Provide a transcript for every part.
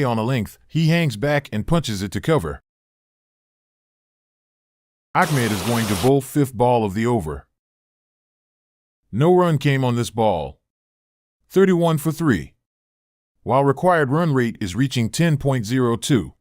on a length, he hangs back and punches it to cover. Ahmed is going to bowl fifth ball of the over. No run came on this ball. 31 for 3. While required run rate is reaching 10.02.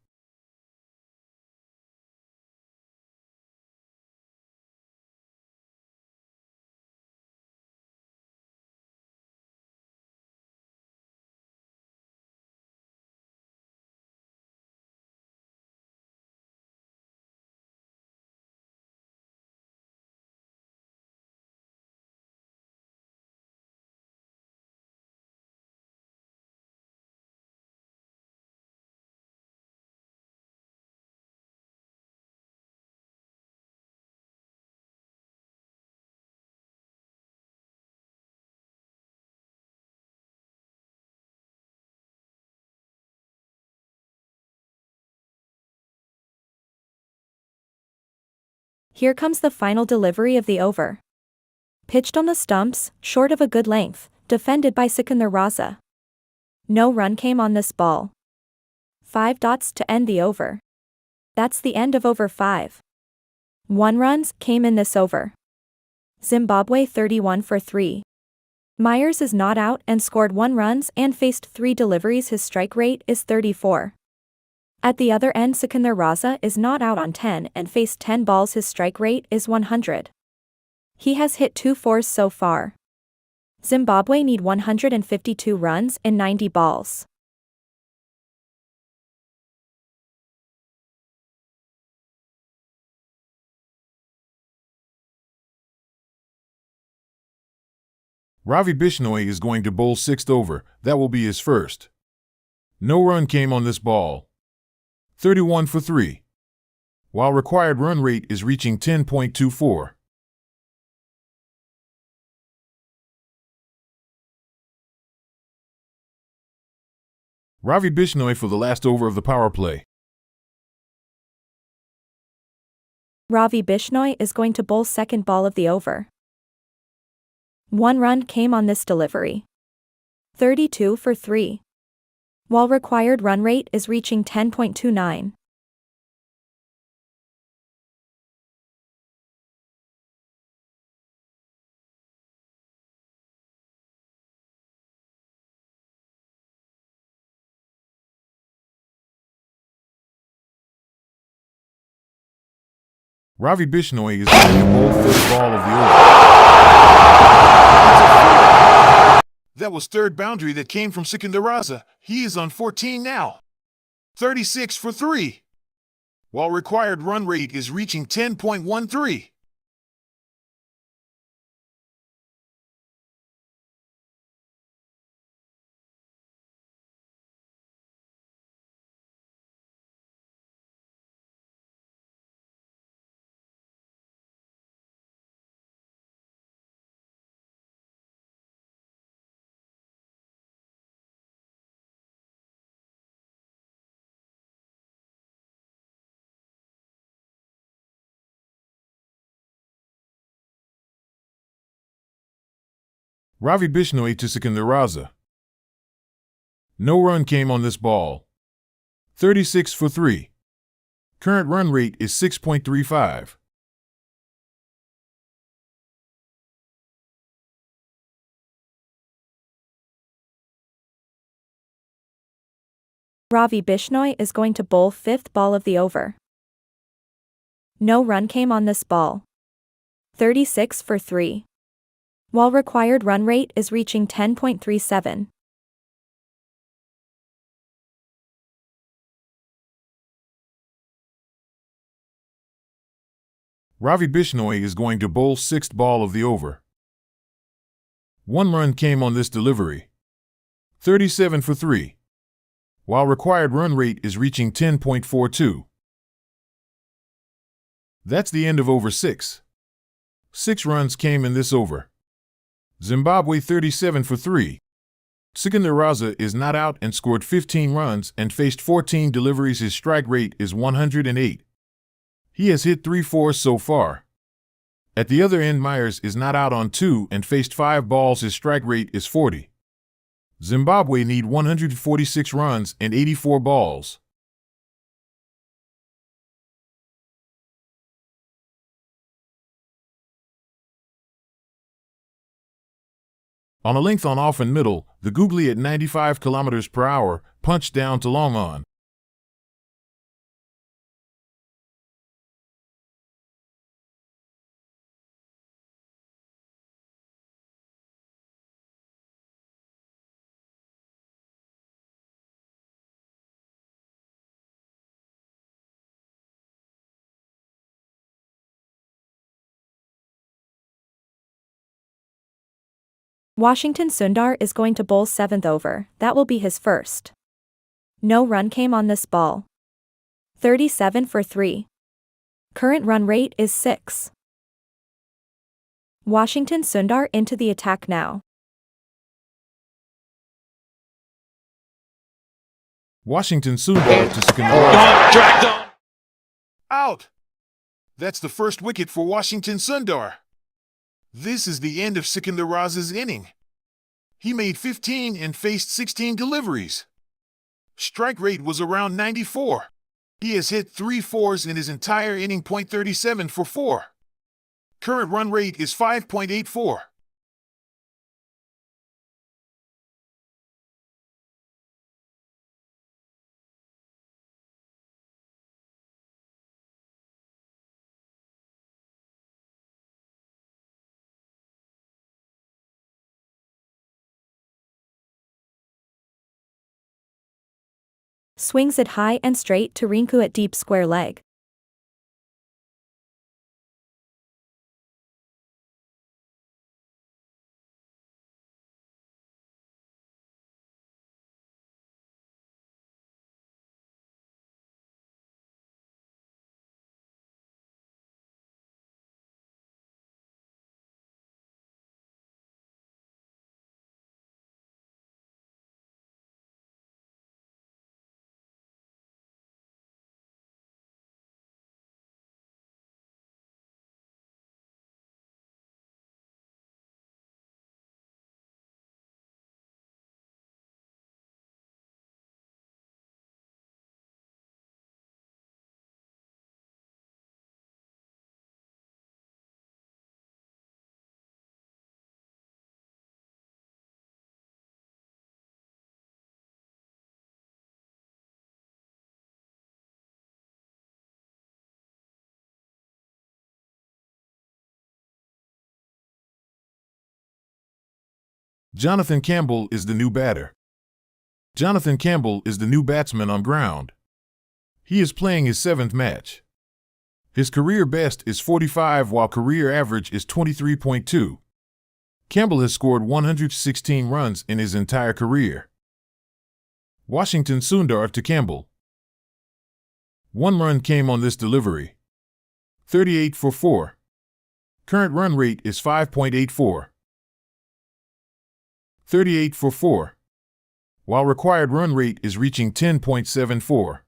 Here comes the final delivery of the over. Pitched on the stumps, short of a good length, defended by Sikandar Raza. No run came on this ball. 5 dots to end the over. That's the end of over 5. 1 runs came in this over. Zimbabwe 31 for 3. Myers is not out and scored 1 runs and faced 3 deliveries. His strike rate is 34. At the other end, Sikandar Raza is not out on 10 and faced 10 balls. His strike rate is 100. He has hit 2 fours so far. Zimbabwe need 152 runs in 90 balls. Ravi Bishnoi is going to bowl sixth over. That will be his first. No run came on this ball. 31 for 3. While required run rate is reaching 10.24. Ravi Bishnoi for the last over of the power play. Ravi Bishnoi is going to bowl second ball of the over. 1 run came on this delivery. 32 for 3. While required run rate is reaching 10.29. Ravi Bishnoi is going to bowl fifth ball of the over. That was third boundary that came from Sikandar Raza. He is on 14 now. 36 for 3. While required run rate is reaching 10.13. Ravi Bishnoi to Sikandar Raza. No run came on this ball. 36 for 3. Current run rate is 6.35. Ravi Bishnoi is going to bowl fifth ball of the over. No run came on this ball. 36 for 3. While required run rate is reaching 10.37. Ravi Bishnoi is going to bowl sixth ball of the over. 1 run came on this delivery. 37 for 3. While required run rate is reaching 10.42. That's the end of over 6. 6 runs came in this over. Zimbabwe 37 for 3. Sikandar Raza is not out and scored 15 runs and faced 14 deliveries. His strike rate is 108. He has hit 3 fours so far. At the other end, Myers is not out on 2 and faced 5 balls. His strike rate is 40. Zimbabwe need 146 runs and 84 balls. On a length on off and middle, the googly at 95 km/h punched down to long on. Washington Sundar is going to bowl 7th over, that will be his first. No run came on this ball. 37 for 3. Current run rate is 6. Washington Sundar into the attack now. Washington Sundar to Sikandarasa. Dragged on. Out! That's the first wicket for Washington Sundar. This is the end of Sikandarasa's inning. He made 15 and faced 16 deliveries. Strike rate was around 94. He has hit 3 fours in his entire inning. .37 for 4. Current run rate is 5.84. Swings it high and straight to Rinku at deep square leg. Jonathan Campbell is the new batter. Jonathan Campbell is the new batsman on ground. He is playing his 7th match. His career best is 45 while career average is 23.2. Campbell has scored 116 runs in his entire career. Washington Sundar to Campbell. 1 run came on this delivery. 38 for 4. Current run rate is 5.84. 38 for 4. While required run rate is reaching 10.74.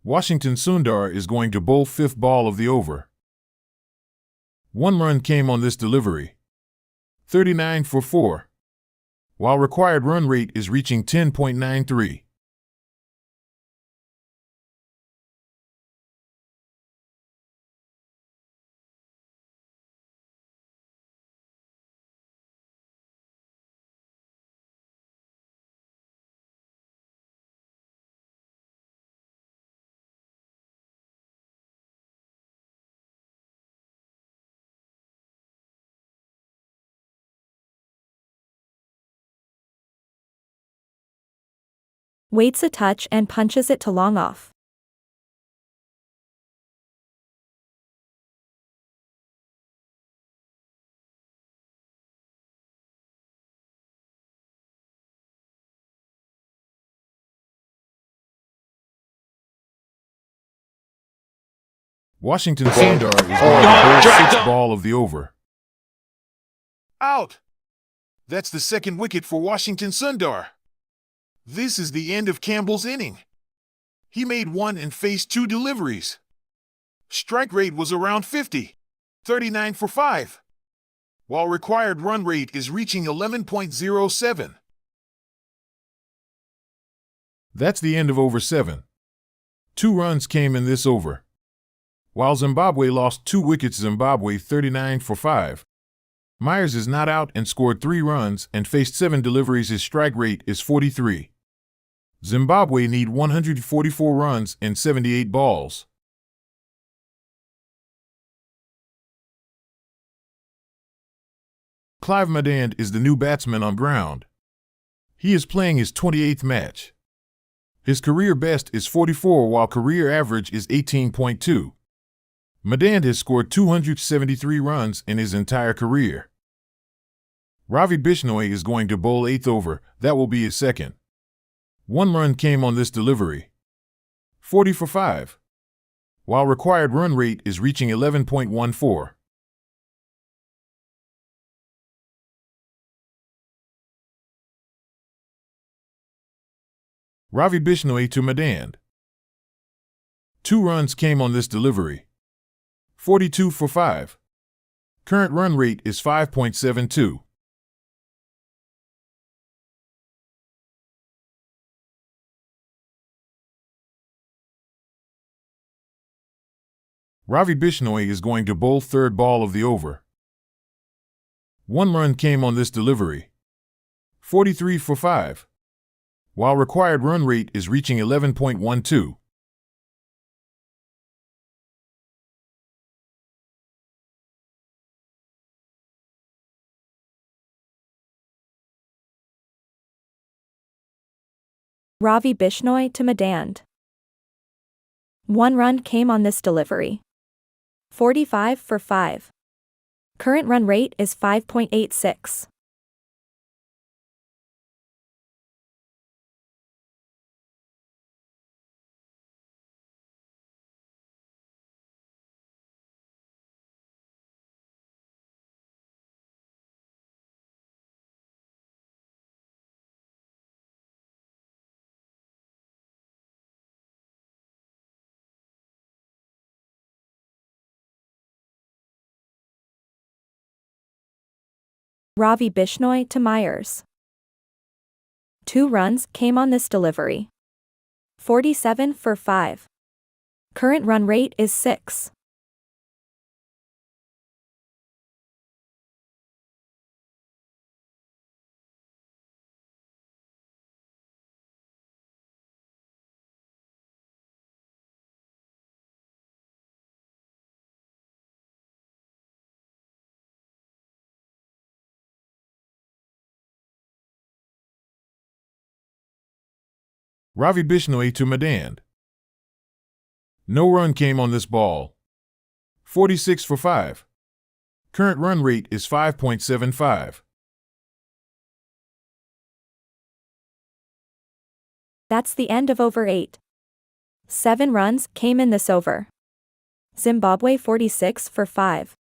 Washington Sundar is going to bowl 5th ball of the over. 1 run came on this delivery. 39 for 4. While required run rate is reaching 10.93. Waits a touch and punches it to long off. Washington Sundar is going to bowl 6th ball of the over. Out! That's the 2nd wicket for Washington Sundar. This is the end of Campbell's inning. He made 1 and faced 2 deliveries. Strike rate was around 50. 39 for 5. while required run rate is reaching 11.07. That's the end of over 7. 2 runs came in this over. While Zimbabwe lost 2 wickets, Zimbabwe 39 for 5. Myers is not out and scored 3 runs and faced 7 deliveries. His strike rate is 43. Zimbabwe need 144 runs and 78 balls. Clive Madand is the new batsman on ground. He is playing his 28th match. His career best is 44 while career average is 18.2. Madand has scored 273 runs in his entire career. Ravi Bishnoi is going to bowl 8th over. That will be his second. 1 run came on this delivery. 40 for 5. While required run rate is reaching 11.14. Ravi Bishnoi to Madand. 2 runs came on this delivery. 42 for 5. Current run rate is 5.72. Ravi Bishnoi is going to bowl 3rd ball of the over. 1 run came on this delivery. 43 for 5. While required run rate is reaching 11.12. Ravi Bishnoi to Madand. 1 run came on this delivery. 45 for 5. Current run rate is 5.86. Ravi Bishnoi to Myers. 2 runs came on this delivery. 47 for 5. Current run rate is 6. Ravi Bishnoi to Madand. No run came on this ball. 46 for 5. Current run rate is 5.75. That's the end of over 8. 7 runs came in this over. Zimbabwe 46 for 5.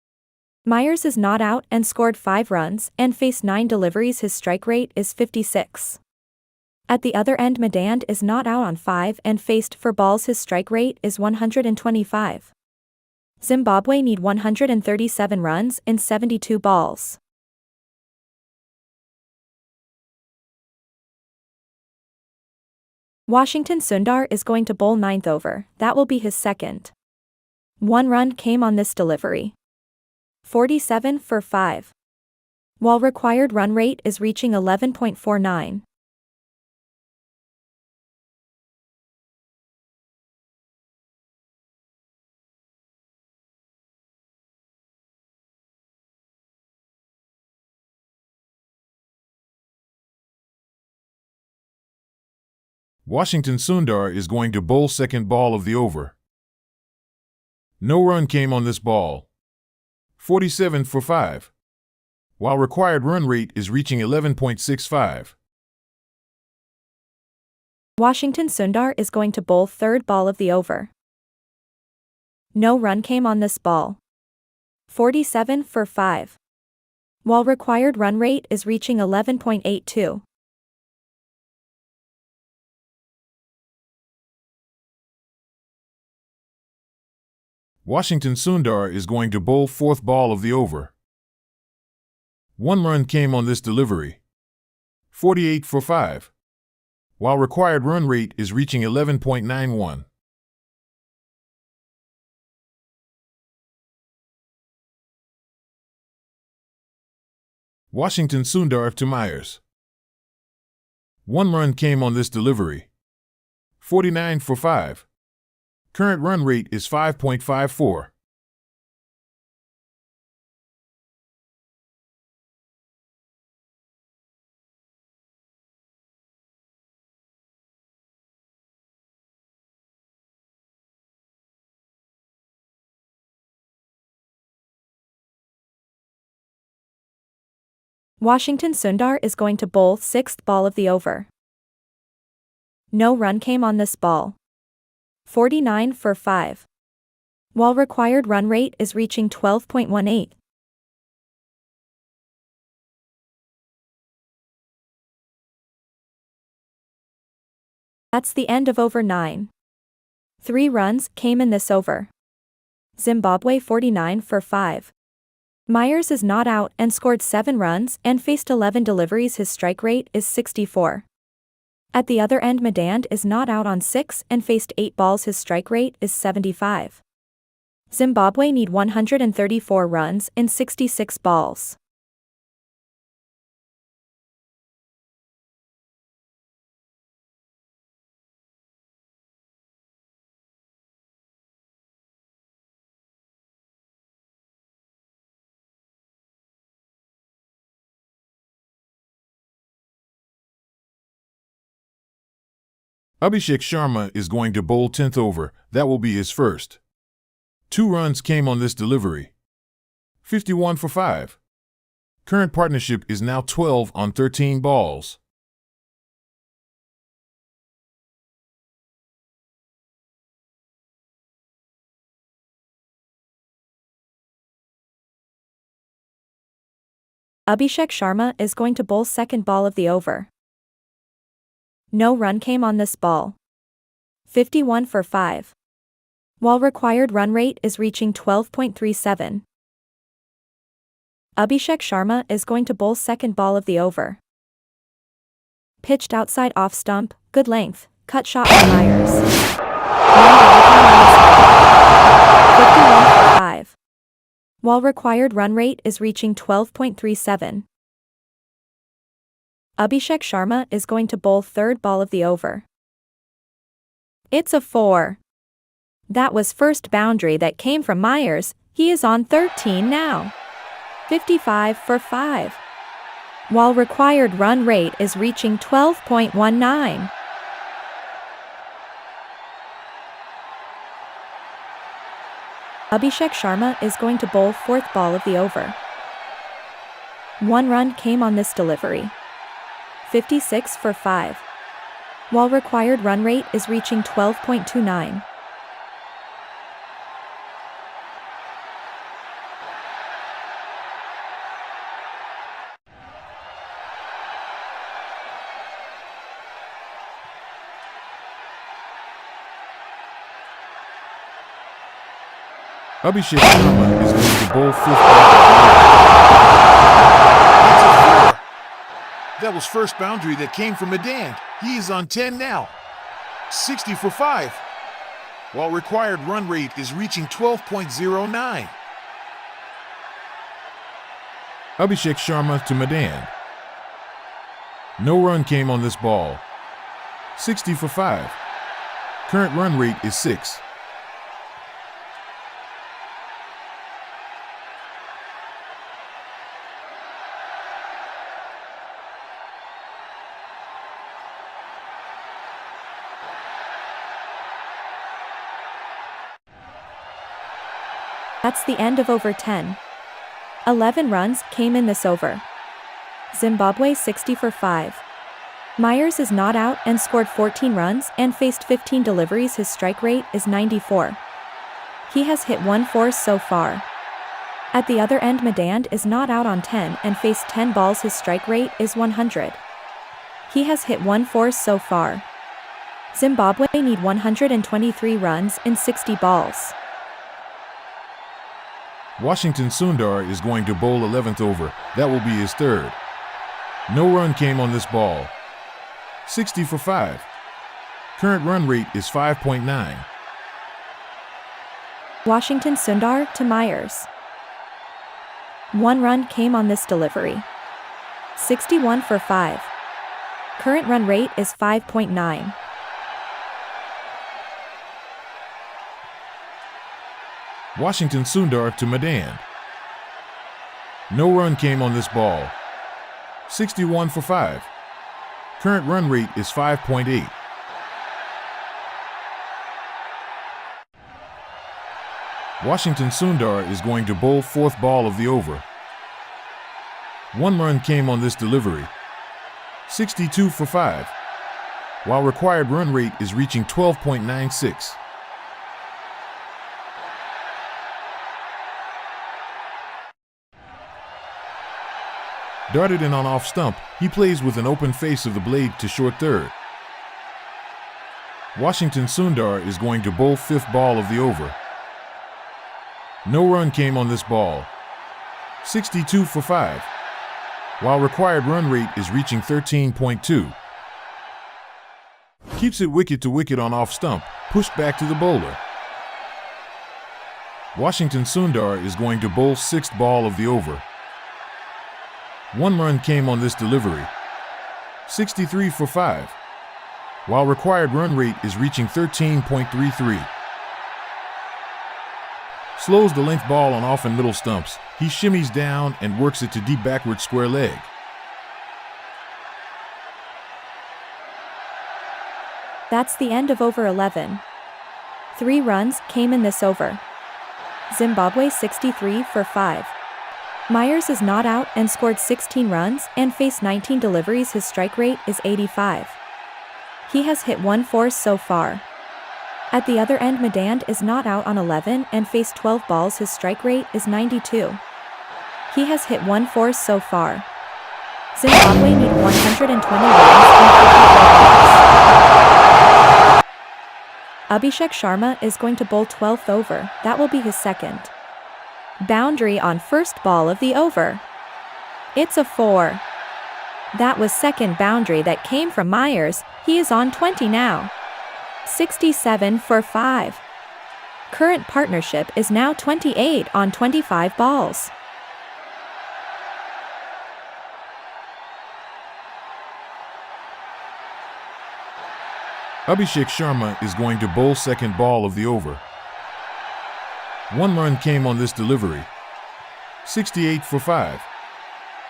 Myers is not out and scored 5 runs and faced 9 deliveries. His strike rate is 56. At the other end, Madand is not out on 5 and faced 4 balls. His strike rate is 125. Zimbabwe need 137 runs in 72 balls. Washington Sundar is going to bowl 9th over. That will be his second. 1 run came on this delivery. 47 for 5. While required run rate is reaching 11.49. Washington Sundar is going to bowl 2nd ball of the over. No run came on this ball. 47 for 5. While required run rate is reaching 11.65. Washington Sundar is going to bowl 3rd ball of the over. No run came on this ball. 47 for 5. While required run rate is reaching 11.82. Washington Sundar is going to bowl 4th ball of the over. 1 run came on this delivery. 48 for 5. While required run rate is reaching 11.91. Washington Sundar to Myers. 1 run came on this delivery. 49 for 5. Current run rate is 5.54. Washington Sundar is going to bowl 6th ball of the over. No run came on this ball. 49 for 5. While required run rate is reaching 12.18. That's the end of over 9. 3 runs came in this over. Zimbabwe 49 for 5. Myers is not out and scored 7 runs and faced 11 deliveries. His strike rate is 64. At the other end, Madand is not out on 6 and faced 8 balls. His strike rate is 75. Zimbabwe need 134 runs in 66 balls. Abhishek Sharma is going to bowl 10th over. That will be his first. 2 runs came on this delivery. 51 for 5. Current partnership is now 12 on 13 balls. Abhishek Sharma is going to bowl 2nd ball of the over. No run came on this ball. 51 for 5. While required run rate is reaching 12.37. Abhishek Sharma is going to bowl 2nd ball of the over. Pitched outside off stump, good length, cut shot by Myers. 51 for 5. While required run rate is reaching 12.37. Abhishek Sharma is going to bowl 3rd ball of the over. It's a 4. That was first boundary that came from Myers. He is on 13 now. 55 for 5. While required run rate is reaching 12.19. Abhishek Sharma is going to bowl 4th ball of the over. 1 run came on this delivery. 56 for 5. While required run rate is reaching 12.29. Abhishek Sharma is going to bowl 5th ball. That was first boundary that came from Madand. He is on 10 now. 60 for 5. While required run rate is reaching 12.09. Abhishek Sharma to Madand. No run came on this ball. 60 for 5. Current run rate is 6. That's the end of over 10. 11 runs came in this over. Zimbabwe 60 for 5. Myers is not out and scored 14 runs and faced 15 deliveries. His strike rate is 94. He has hit 1 force so far. At the other end, Madand is not out on 10 and faced 10 balls. His strike rate is 100. He has hit 1 force so far. Zimbabwe need 123 runs in 60 balls. Washington Sundar is going to bowl 11th over. That will be his third. No run came on this ball. 60 for 5. Current run rate is 5.9. Washington Sundar to Myers. 1 run came on this delivery. 61 for 5. Current run rate is 5.9. Washington Sundar to Madan. No run came on this ball. 61 for 5. Current run rate is 5.8. Washington Sundar is going to bowl 4th ball of the over. 1 run came on this delivery. 62 for 5. While required run rate is reaching 12.96. Darted in on off stump, he plays with an open face of the blade to short third. Washington Sundar is going to bowl 5th ball of the over. No run came on this ball. 62 for 5. While required run rate is reaching 13.2. Keeps it wicket to wicket on off stump, pushed back to the bowler. Washington Sundar is going to bowl 6th ball of the over. 1 run came on this delivery. 63 for 5. While required run rate is reaching 13.33. Slows the length ball on off and middle stumps. He shimmies down and works it to deep backward square leg. That's the end of over 11. 3 runs came in this over. Zimbabwe 63 for 5. Myers is not out and scored 16 runs and faced 19 deliveries. His strike rate is 85. He has hit 1 force so far. At the other end, Madan is not out on 11 and faced 12 balls. His strike rate is 92. He has hit 1 force so far. Zimbabwe need 120 runs and 54 balls. Abhishek Sharma is going to bowl 12th over. That will be his second. Boundary on 1st ball of the over. It's a 4. That was second boundary that came from Myers. He is on 20 now. 67 for 5. Current partnership is now 28 on 25 balls. Abhishek Sharma is going to bowl 2nd ball of the over. 1 run came on this delivery. 68 for 5.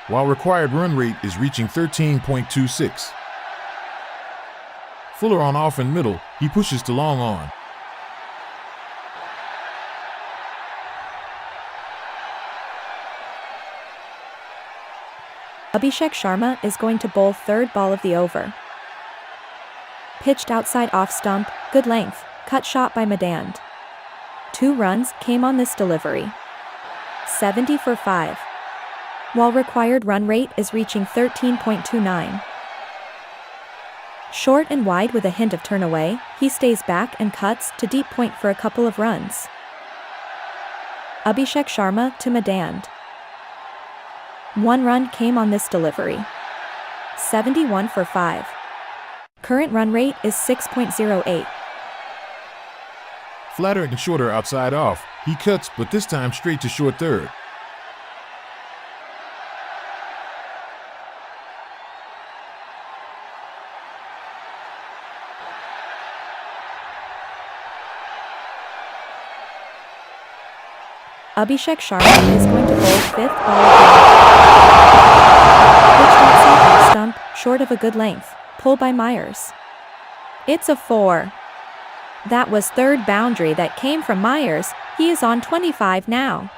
While required run rate is reaching 13.26. Fuller on off and middle, he pushes to long on. Abhishek Sharma is going to bowl 3rd ball of the over. Pitched outside off stump, good length, cut shot by Madan. 2 runs came on this delivery. 70 for 5. While required run rate is reaching 13.29. Short and wide with a hint of turn away, he stays back and cuts to deep point for a couple of runs. Abhishek Sharma to Madan. 1 run came on this delivery. 71 for 5. Current run rate is 6.08. Flatter and shorter outside off, he cuts but this time straight to short third. Abhishek Sharma is going to bowl 5th ball of the pitched outside off stump, short of a good length, pulled by Myers. It's a 4. That was 3rd boundary that came from Myers. He is on 25 now.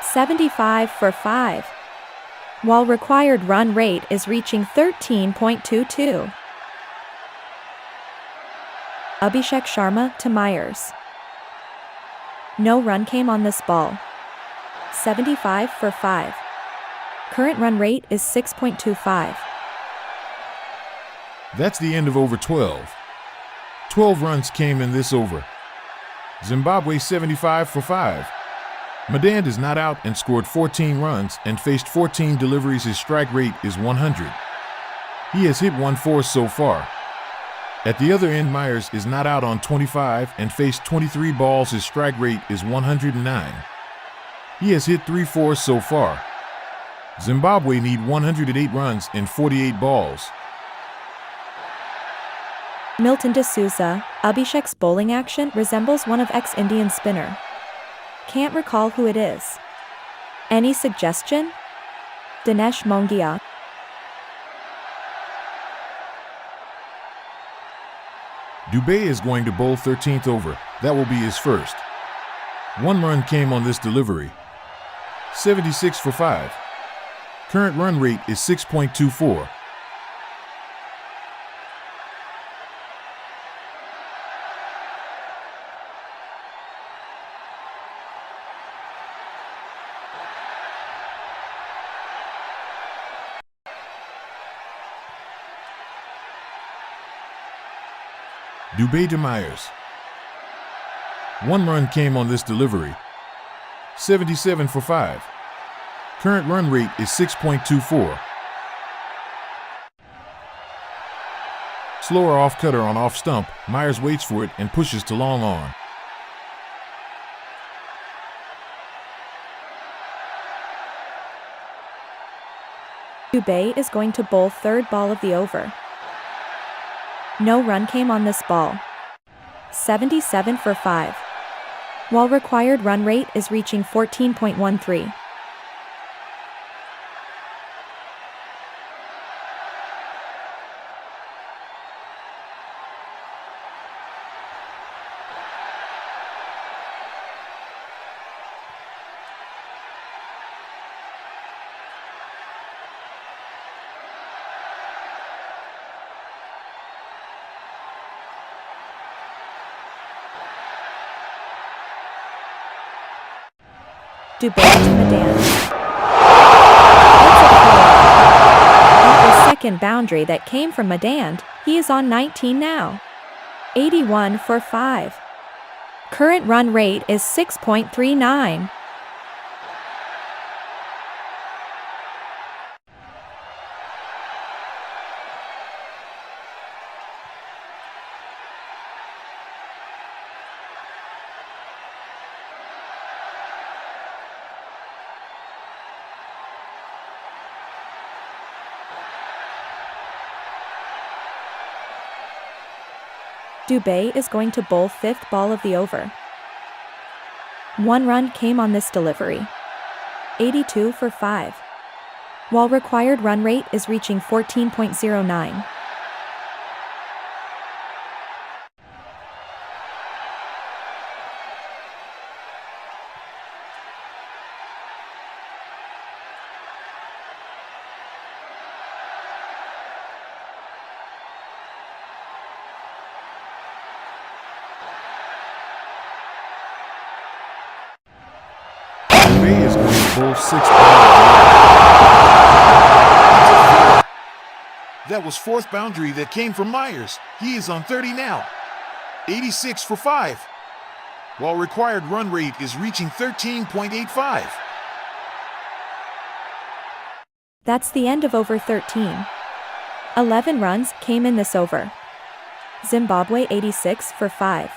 75 for 5. While required run rate is reaching 13.22. Abhishek Sharma to Myers. No run came on this ball. 75 for 5. Current run rate is 6.25. That's the end of over 12. 12 runs came in this over. Zimbabwe 75 for 5. Madand is not out and scored 14 runs and faced 14 deliveries. His strike rate is 100. He has hit 1/4 so far. At the other end, Myers is not out on 25 and faced 23 balls. His strike rate is 109. He has hit 3/4 so far. Zimbabwe need 108 runs in 48 balls. Milton D'Souza, Abhishek's bowling action resembles one of ex-Indian spinner. Can't recall who it is. Any suggestion? Dinesh Mongia. Dubé is going to bowl 13th over. That will be his first. 1 run came on this delivery. 76 for 5. Current run rate is 6.24. Dubé to Myers. 1 run came on this delivery. 77 for 5. Current run rate is 6.24. Slower off cutter on off stump. Myers waits for it and pushes to long on. Dubé is going to bowl third ball of the over. No run came on this ball. 77 for 5. While required run rate is reaching 14.13. Dubé to Madand. That's a four. That was second boundary that came from Madand. He is on 19 now. 81 for 5. Current run rate is 6.39. Dubé is going to bowl fifth ball of the over. 1 run came on this delivery. 82 for 5. While required run rate is reaching 14.09. Dubé is going to bowl 6th ball. That was 4th boundary that came from Myers. He is on 30 now. 86 for 5. While required run rate is reaching 13.85. That's the end of over 13. 11 runs came in this over. Zimbabwe 86 for 5.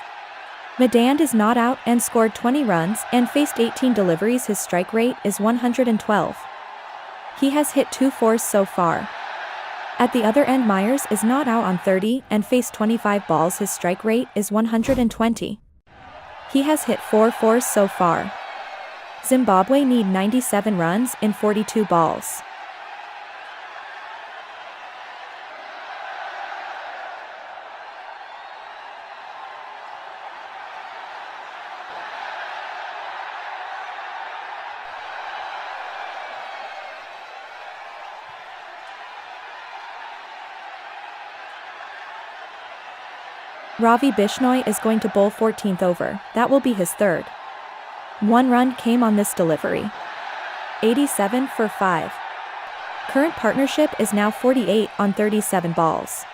Madand is not out and scored 20 runs and faced 18 deliveries. His strike rate is 112. He has hit 2/4 so far. At the other end, Myers is not out on 30 and faced 25 balls. His strike rate is 120. He has hit 4/4 so far. Zimbabwe need 97 runs in 42 balls. Ravi Bishnoi is going to bowl 14th over. That will be his third. 1 run came on this delivery. 87 for 5. Current partnership is now 48 on 37 balls.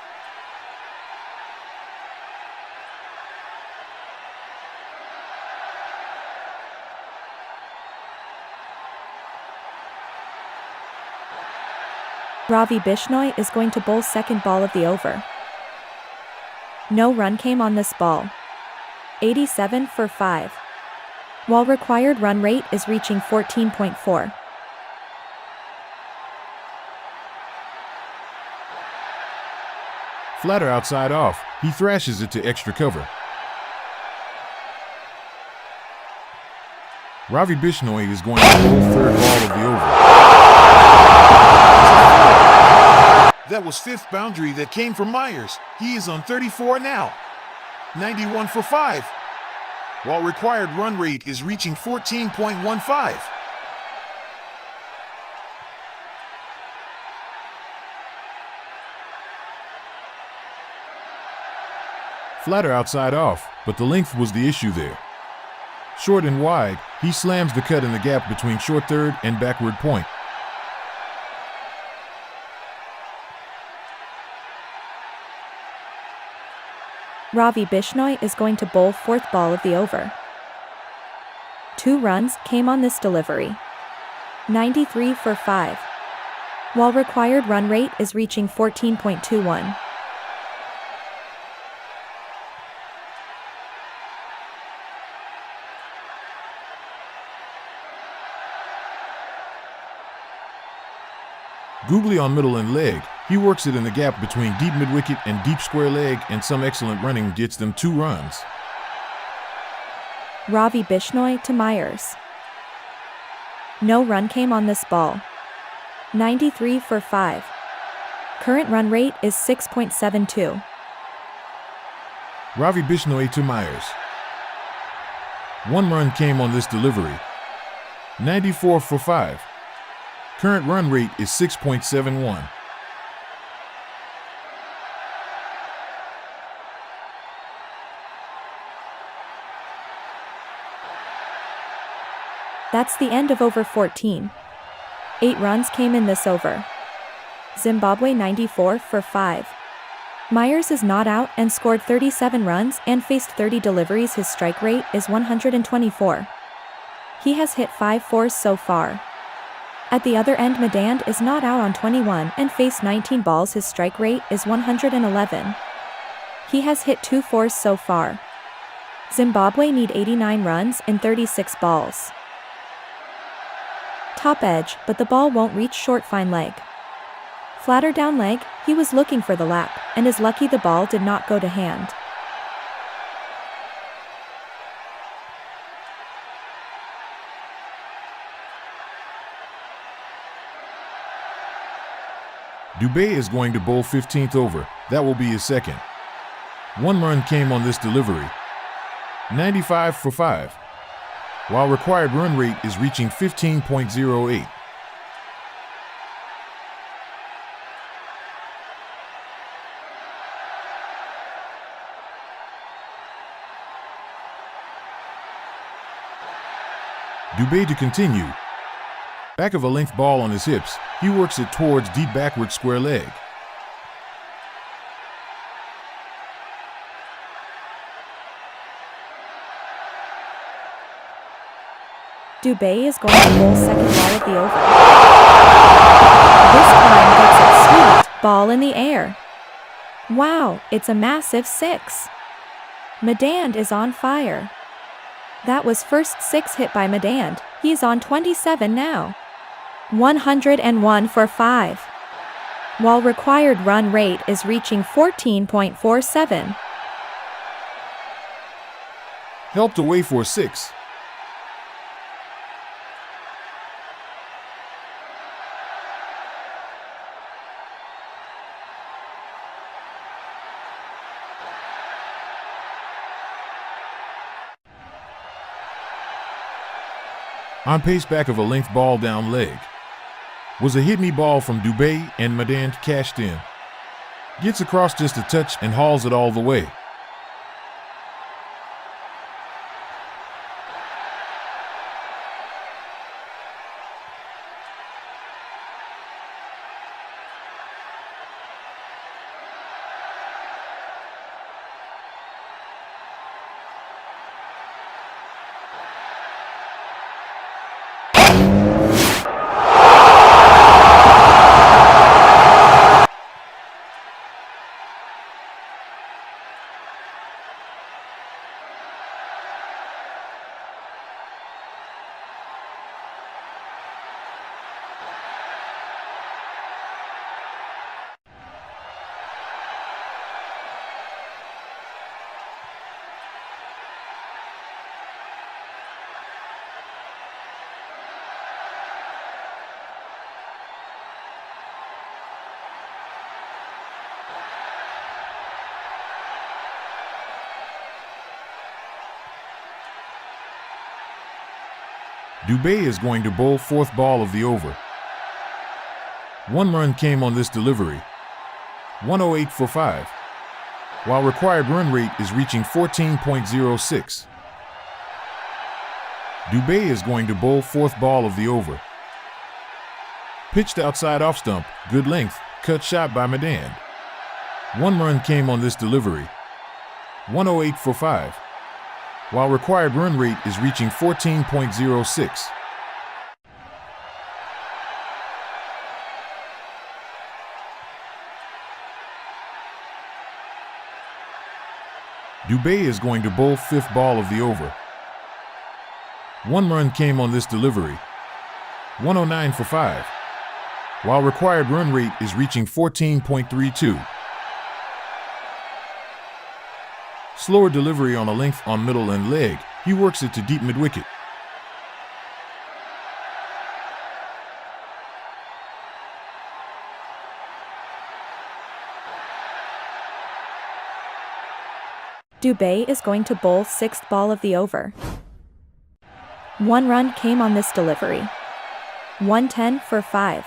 Ravi Bishnoi is going to bowl second ball of the over. No run came on this ball. 87 for 5. While required run rate is reaching 14.4. Flatter outside off, he thrashes it to extra cover. Ravi Bishnoi is going to bowl third ball of the over. That was fifth boundary that came from Myers. He is on 34 now. 91 for 5. While required run rate is reaching 14.15. Flatter outside off, but the length was the issue there. Short and wide, he slams the cut in the gap between short third and backward point. Ravi Bishnoi is going to bowl fourth ball of the over. 2 runs came on this delivery. 93 for 5. While required run rate is reaching 14.21. Googly on middle and leg, he works it in the gap between deep mid-wicket and deep square leg, and some excellent running gets them 2 runs. Ravi Bishnoi to Myers. No run came on this ball. 93 for 5. Current run rate is 6.72. Ravi Bishnoi to Myers. 1 run came on this delivery. 94 for 5. Current run rate is 6.71. That's the end of over 14. 8 runs came in this over. Zimbabwe 94 for 5. Myers is not out and scored 37 runs and faced 30 deliveries. His strike rate is 124. He has hit 5 fours so far. At the other end, Madand is not out on 21 and faced 19 balls. His strike rate is 111. He has hit 2 fours so far. Zimbabwe need 89 runs in 36 balls. Top edge, but the ball won't reach short fine leg. Flatter down leg, he was looking for the lap, and is lucky the ball did not go to hand. Dubé is going to bowl 15th over. That will be his second. 1 run came on this delivery. 95 for 5. While required run rate is reaching 15.08. Dubé to continue. Back of a length ball on his hips, he works it towards deep backward square leg. Dubé is going to bowl second ball of the over. This time gets it sweet, ball in the air. Wow, it's a massive 6. Madand is on fire. That was first 6 hit by Madand. He's on 27 now. 101 for 5. While required run rate is reaching 14.47. Helped away for 6. On pace back of a length ball down leg. Was a hit-me ball from Dubé and Madand cashed in. Gets across just a touch and hauls it all the way. Dubé is going to bowl fourth ball of the over. 1 run came on this delivery. 108 for 5. While required run rate is reaching 14.06. Dubé is going to bowl fourth ball of the over. Pitched outside off stump, good length, cut shot by Madan. 1 run came on this delivery. 108 for 5. While required run rate is reaching 14.06. Dubé is going to bowl fifth ball of the over. 1 run came on this delivery. 109 for 5. While required run rate is reaching 14.32. Slower delivery on a length on middle and leg, he works it to deep mid-wicket. Dubé is going to bowl sixth ball of the over. 1 run came on this delivery. 110 for 5.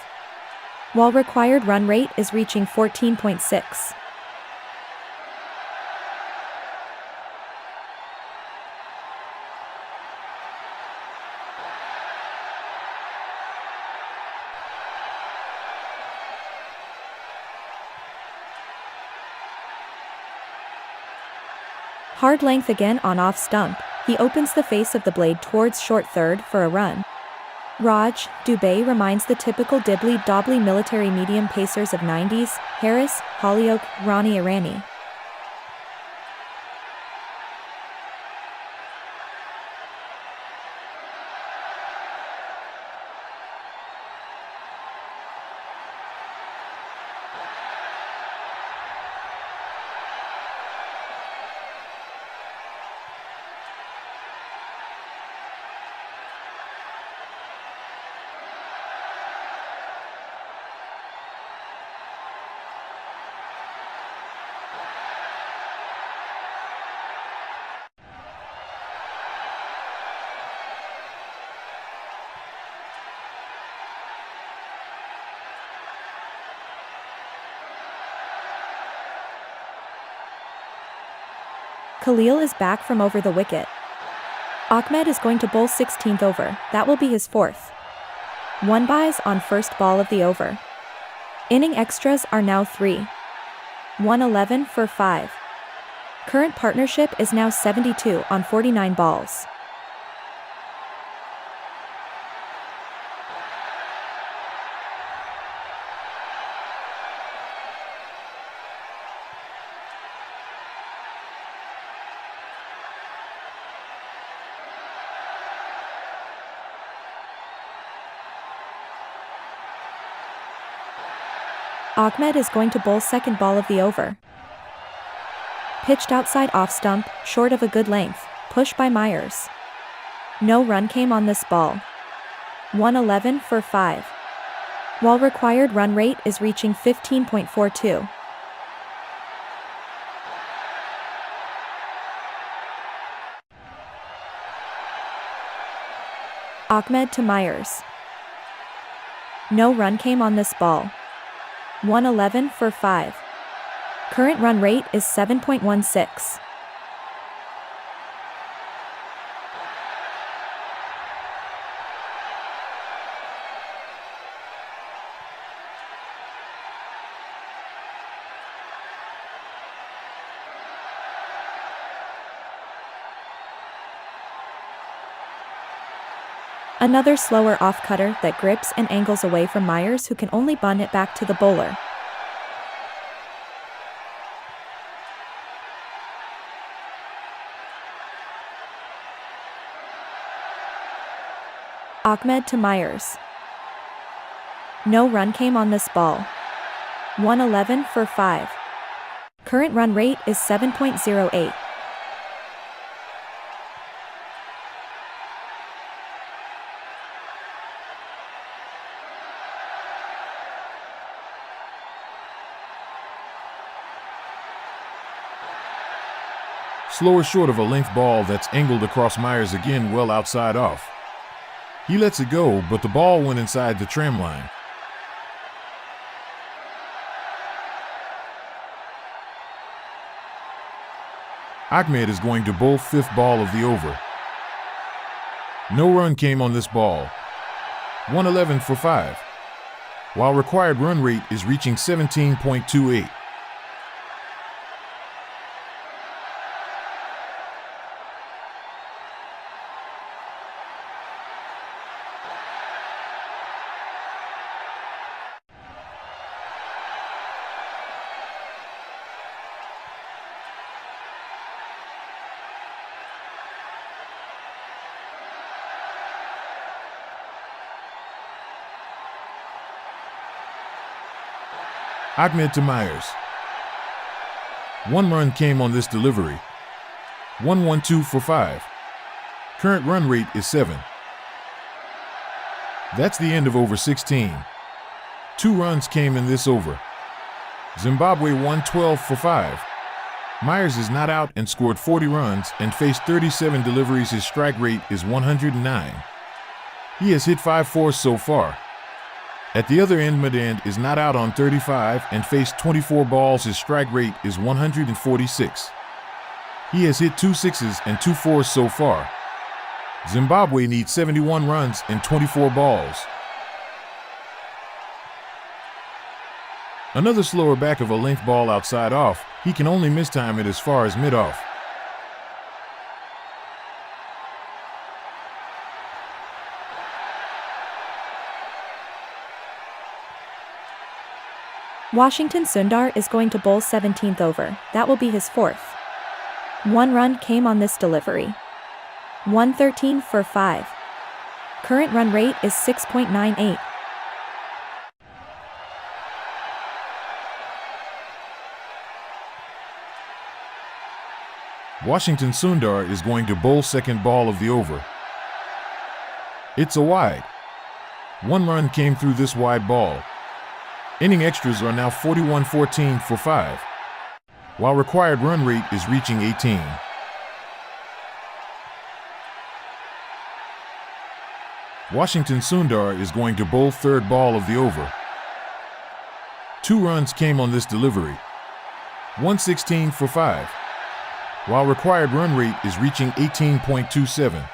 While required run rate is reaching 14.6. Hard length again on off stump, he opens the face of the blade towards short third for a run. Raj, Dubé reminds the typical dibbly-dobbly military medium pacers of 90s, Harris, Hollyoak, Ronnie Irani. Khalil is back from over the wicket. Ahmed is going to bowl 16th over, that will be his fourth. 1 buys on first ball of the over. Inning extras are now 3. 111 for 5. Current partnership is now 72 on 49 balls. Ahmed is going to bowl second ball of the over. Pitched outside off stump, short of a good length, push by Myers. No run came on this ball. 111 for 5. While required run rate is reaching 15.42. Ahmed to Myers. No run came on this ball. 111 for 5. Current run rate is 7.16. Another slower off-cutter that grips and angles away from Myers, who can only bunt it back to the bowler. Ahmed to Myers. No run came on this ball. 111 for 5. Current run rate is 7.08. Slower short of a length ball that's angled across Myers again well outside off. He lets it go, but the ball went inside the tram line. Ahmed is going to bowl fifth ball of the over. No run came on this ball. 111 for 5. While required run rate is reaching 17.28. Ahmed to Myers. 1 run came on this delivery. 112 for 5. Current run rate is 7. That's the end of over 16. 2 runs came in this over. Zimbabwe won 12 for 5. Myers is not out and scored 40 runs and faced 37 deliveries. His strike rate is 109. He has hit 5 fours so far. At the other end, Madand is not out on 35 and faced 24 balls. His strike rate is 146. He has hit 2 sixes and 2 fours so far. Zimbabwe needs 71 runs and 24 balls. Another slower back of a length ball outside off. He can only mistime it as far as mid-off. Washington Sundar is going to bowl 17th over. That will be his 4th. 1 run came on this delivery. 113 for 5. Current run rate is 6.98. Washington Sundar is going to bowl second ball of the over. It's a wide. 1 run came through this wide ball. Inning extras are now 41-14 for 5, while required run rate is reaching 18. Washington Sundar is going to bowl third ball of the over. 2 runs came on this delivery. 116 for 5, while required run rate is reaching 18.27.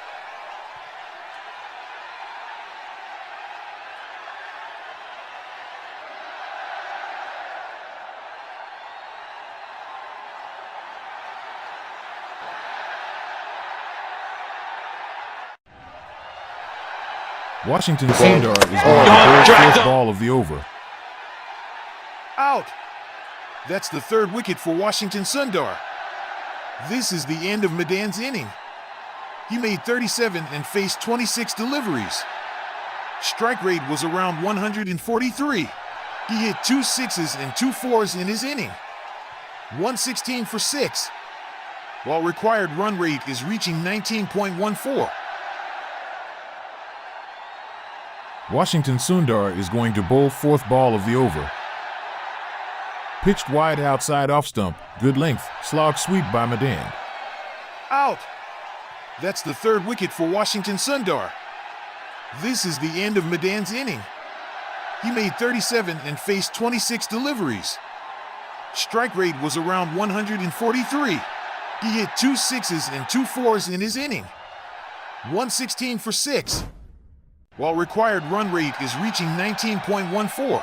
Washington Sundar is going to bowl fourth ball of the over. Out! That's the 3rd wicket for Washington Sundar. This is the end of Madand's inning. He made 37 and faced 26 deliveries. Strike rate was around 143. He hit 2 sixes and 2 fours in his inning. 116 for 6. While required run rate is reaching 19.14. Washington Sundar is going to bowl fourth ball of the over. Pitched wide outside off stump, good length, slog sweep by Madand. Out! That's the 3rd wicket for Washington Sundar. This is the end of Madand's inning. He made 37 and faced 26 deliveries. Strike rate was around 143. He hit 2 sixes and 2 fours in his inning. 116 for 6. While required run rate is reaching 19.14.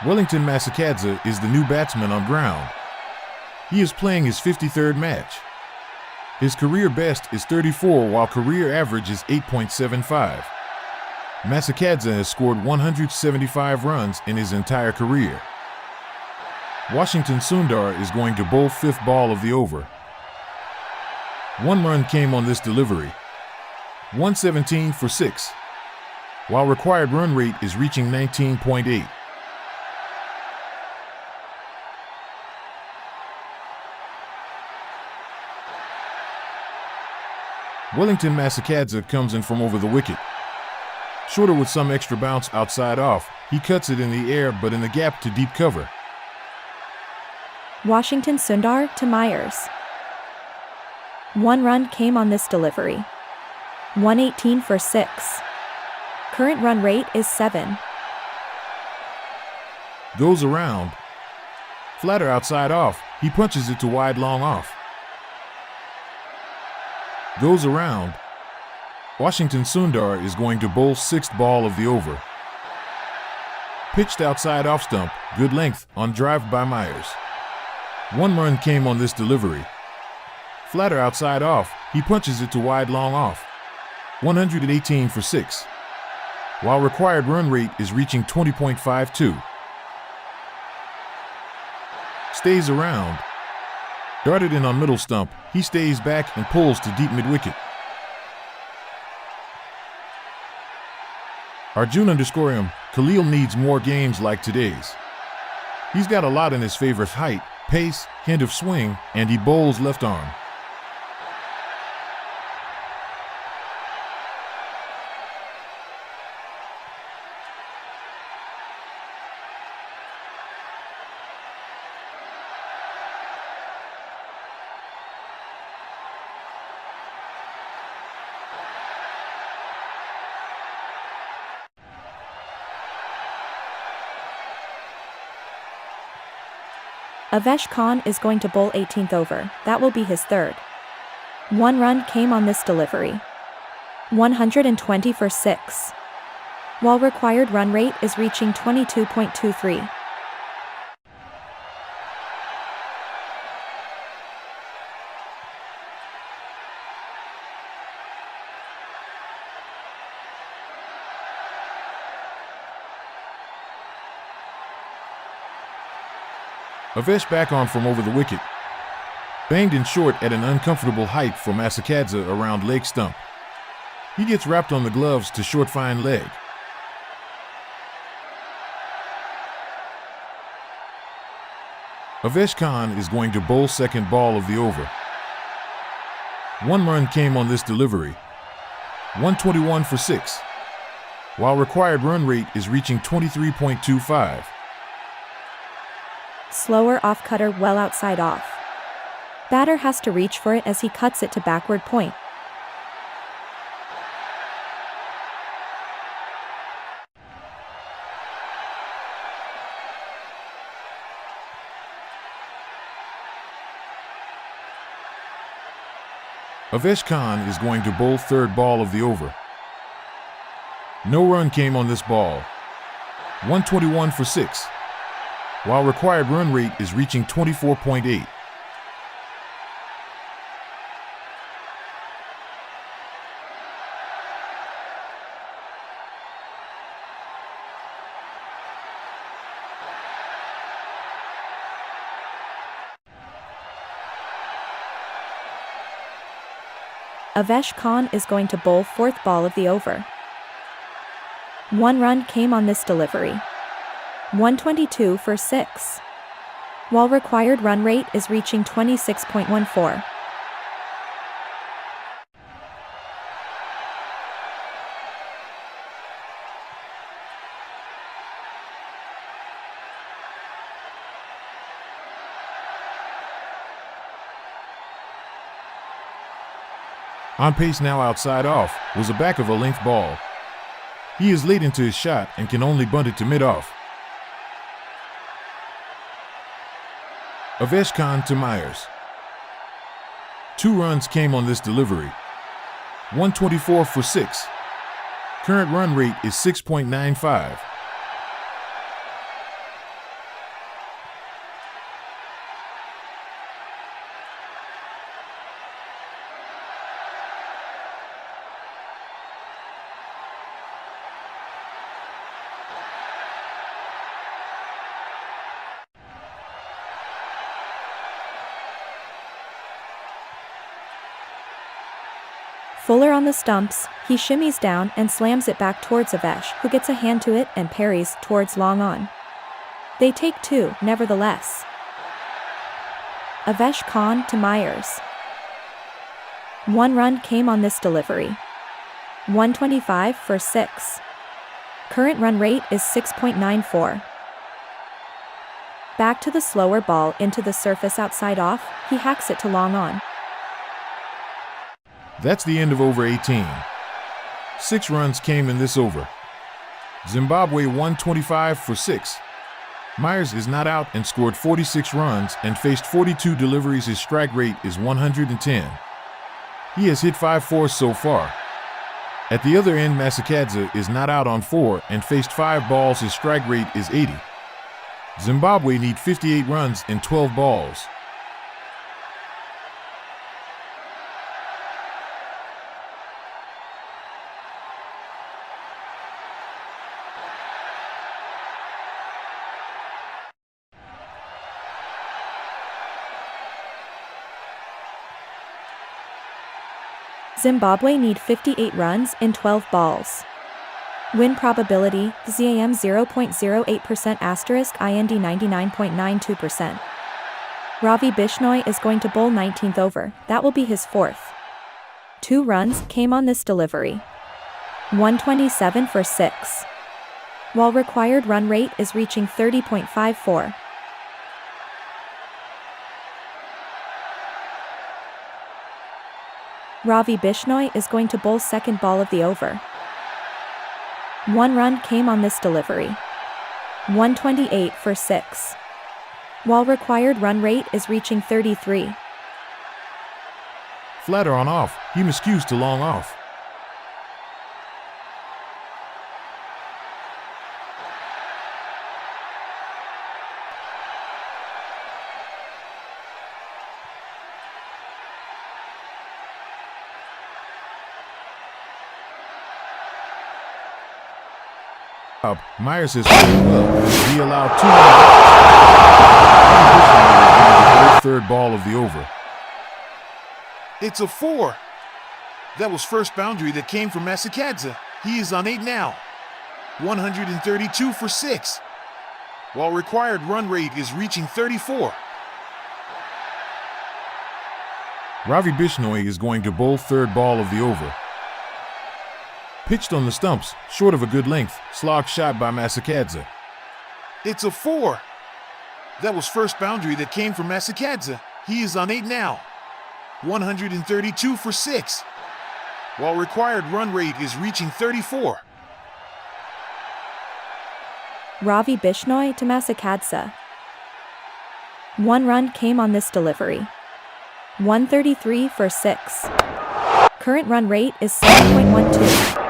Wellington Masakadze is the new batsman on ground. He is playing his 53rd match. His career best is 34 while career average is 8.75. Masakadze has scored 175 runs in his entire career. Washington Sundar is going to bowl fifth ball of the over. 1 run came on this delivery. 117 for 6. While required run rate is reaching 19.8. Wellington Masakadze comes in from over the wicket. Shorter with some extra bounce outside off, he cuts it in the air but in the gap to deep cover. Washington Sundar to Myers. 1 run came on this delivery. 118 for 6. Current run rate is 7. Goes around. Flatter outside off, he punches it to wide long off. Goes around. Washington Sundar is going to bowl sixth ball of the over. Pitched outside off stump, good length, on drive by Myers. 1 run came on this delivery. Flatter outside off, he punches it to wide long off. 118 for 6. While required run rate is reaching 20.52. Stays around. Darted in on middle stump, he stays back and pulls to deep mid-wicket. Arjun_M, Khalil needs more games like today's. He's got a lot in his favor: height, pace, hint of swing, and he bowls left arm. Avesh Khan is going to bowl 18th over. That will be his third. 1 run came on this delivery. 120 for 6. While required run rate is reaching 22.23. Avesh back on from over the wicket. Banged in short at an uncomfortable height for Masakadze around leg stump. He gets wrapped on the gloves to short fine leg. Avesh Khan is going to bowl second ball of the over. 1 run came on this delivery. 121 for 6. While required run rate is reaching 23.25. Slower off-cutter well outside off. Batter has to reach for it as he cuts it to backward point. Avesh Khan is going to bowl third ball of the over. No run came on this ball. 121 for 6. While required run rate is reaching 24.8. Avesh Khan is going to bowl fourth ball of the over. 1 run came on this delivery. 122 for 6. While required run rate is reaching 26.14. On pace now outside off, was a back of a length ball. He is late into his shot and can only bunt it to mid-off. Avesh Khan to Myers. 2 runs came on this delivery. 124 for 6. Current run rate is 6.95. Fuller on the stumps, he shimmies down and slams it back towards Avesh, who gets a hand to it and parries towards long on. They take two, nevertheless. Avesh Khan to Myers. 1 run came on this delivery. 125 for 6. Current run rate is 6.94. Back to the slower ball into the surface outside off, he hacks it to long on. That's the end of over 18. 6 runs came in this over. Zimbabwe 125 for 6. Myers is not out and scored 46 runs and faced 42 deliveries. His strike rate is 110. He has hit 5 fours so far. At the other end, Masakadze is not out on 4 and faced 5 balls. His strike rate is 80. Zimbabwe need 58 runs in 12 balls. Zimbabwe need 58 runs in 12 balls. Win probability, ZIM 0.08% * IND 99.92%. Ravi Bishnoi is going to bowl 19th over, that will be his 4th. 2 runs came on this delivery. 127 for 6. While required run rate is reaching 30.54. Ravi Bishnoi is going to bowl second ball of the over. 1 run came on this delivery. 128 for 6. While required run rate is reaching 33. Flatter on off, he miscues to long off. Myers has played well. He allowed 2 runs. Third ball of the over. It's a 4. That was first boundary that came from Masakadze. He is on 8 now. 132 for 6. While required run rate is reaching 34. Ravi Bishnoi is going to bowl third ball of the over. Pitched on the stumps, short of a good length, slog shot by Masakadze. It's a 4. That was first boundary that came from Masakadze. He is on 8 now. 132 for 6. While required run rate is reaching 34. Ravi Bishnoi to Masakadze. 1 run came on this delivery. 133 for 6. Current run rate is 7.12.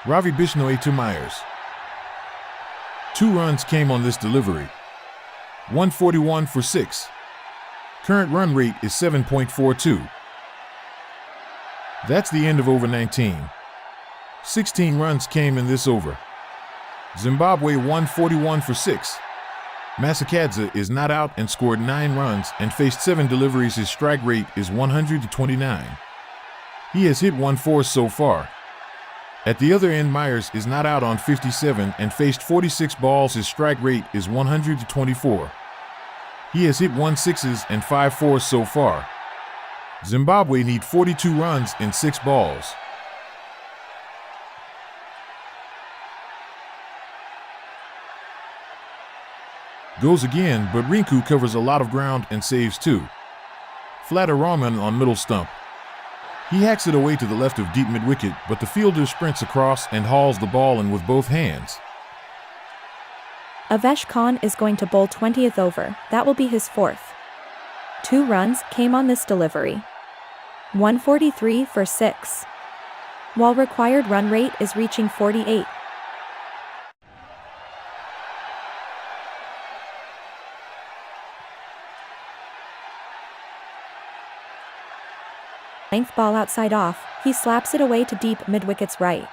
Ravi Bishnoi to Myers. 2 runs came on this delivery. 141 for 6. Current run rate is 7.42. That's the end of over 19. 16 runs came in this over. Zimbabwe 141 for 6. Masakadze is not out and scored 9 runs and faced 7 deliveries. His strike rate is 129. He has hit 1 4 so far. At the other end, Myers is not out on 57 and faced 46 balls. His strike rate is 124. He has hit 1 6s and 5 4s so far. Zimbabwe need 42 runs in 6 balls. Goes again, but Rinku covers a lot of ground and saves two. Flatter Rahman on middle stump. He hacks it away to the left of deep mid-wicket, but the fielder sprints across and hauls the ball in with both hands. Avesh Khan is going to bowl 20th over. That will be his fourth. 2 runs came on this delivery. 143 for 6. While required run rate is reaching 48. Length ball outside off, he slaps it away to deep mid-wicket's right.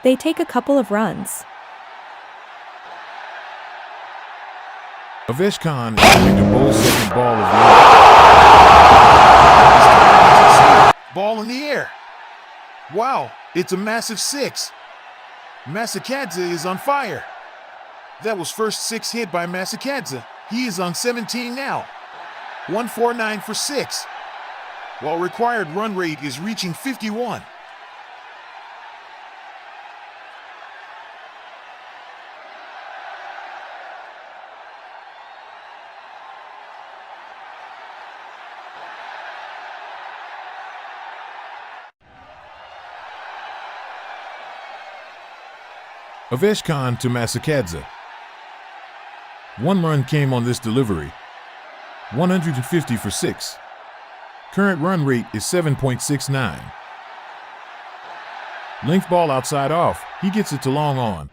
They take a couple of runs. Avesh Khan is going to bowl second ball of the over. Ball in the air. Wow, it's a massive 6. Masakadze is on fire. That was first 6 hit by Masakadze. He is on 17 now. 149 for 6. While required run rate is reaching 51. Avesh Khan to Masakadze. 1 run came on this delivery. 150 for 6. Current run rate is 7.69. Length ball outside off, he gets it to long on.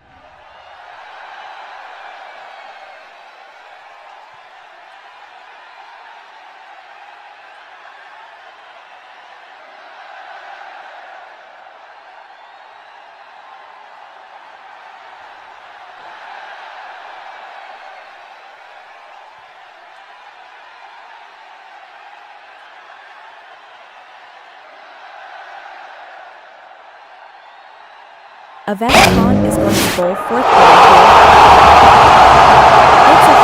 Avesh Khan is going to bowl 4th ball here. It's a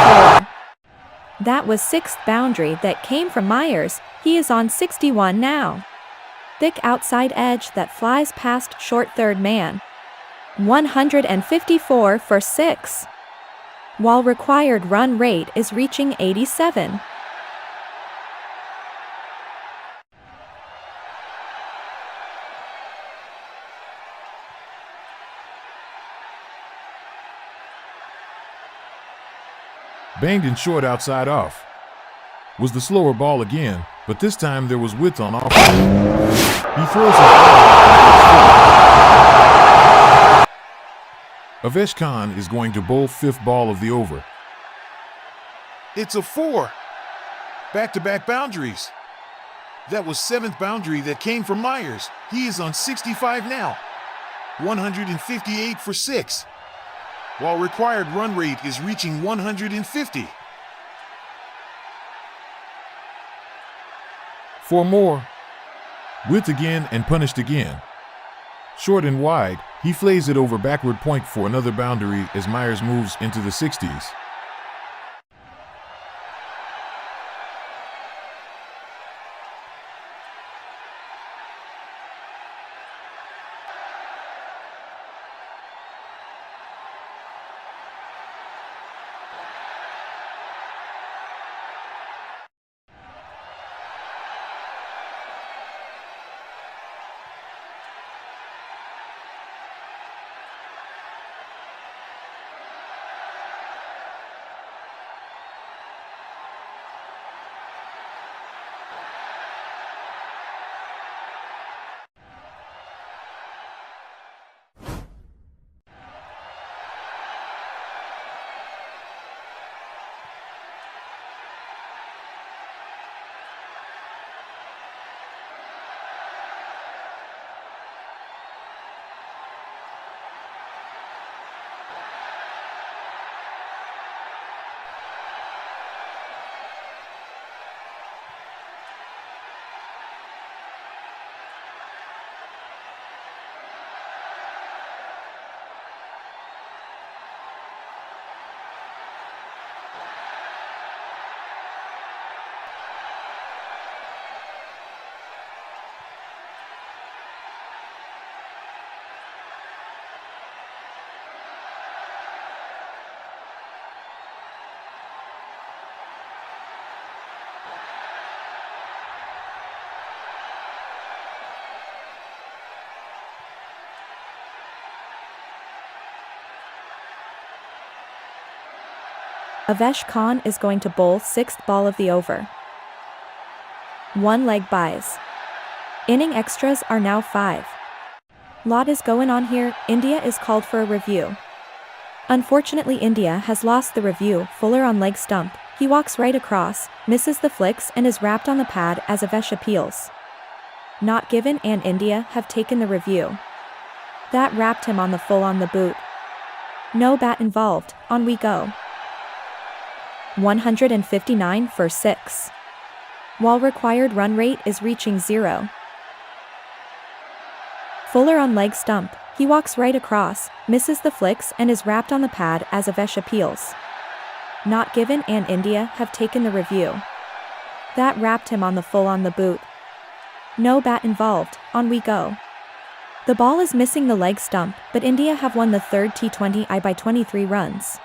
4. That was 6th boundary that came from Myers. He is on 61 now. Thick outside edge that flies past short third man. 154 for 6. While required run rate is reaching 87. Banged in short outside off. Was the slower ball again, but this time there was width on off. He throws his ball. Avesh Khan is going to bowl 5th ball of the over. It's a 4. Back-to-back boundaries. That was 7th boundary that came from Myers. He is on 65 now. 158 for 6. While required run rate is reaching 150. 4 more. Width again and punished again. Short and wide, he flays it over backward point for another boundary as Myers moves into the 60s. Avesh Khan is going to bowl 6th ball of the over. 1 leg byes. Inning extras are now 5. Lot is going on here. India is called for a review. Unfortunately, India has lost the review. Fuller on leg stump. He walks right across, misses the flicks and is wrapped on the pad as Avesh appeals. Not given, and India have taken the review. That wrapped him on the full on the boot. No bat involved. On we go. 159 for 6. While required run rate is reaching 0. Fuller on leg stump. He walks right across, misses the flicks and is wrapped on the pad as Avesh appeals. Not given, and India have taken the review. That wrapped him on the full on the boot. No bat involved. On we go. The ball is missing the leg stump, but India have won the third T20I by 23 runs.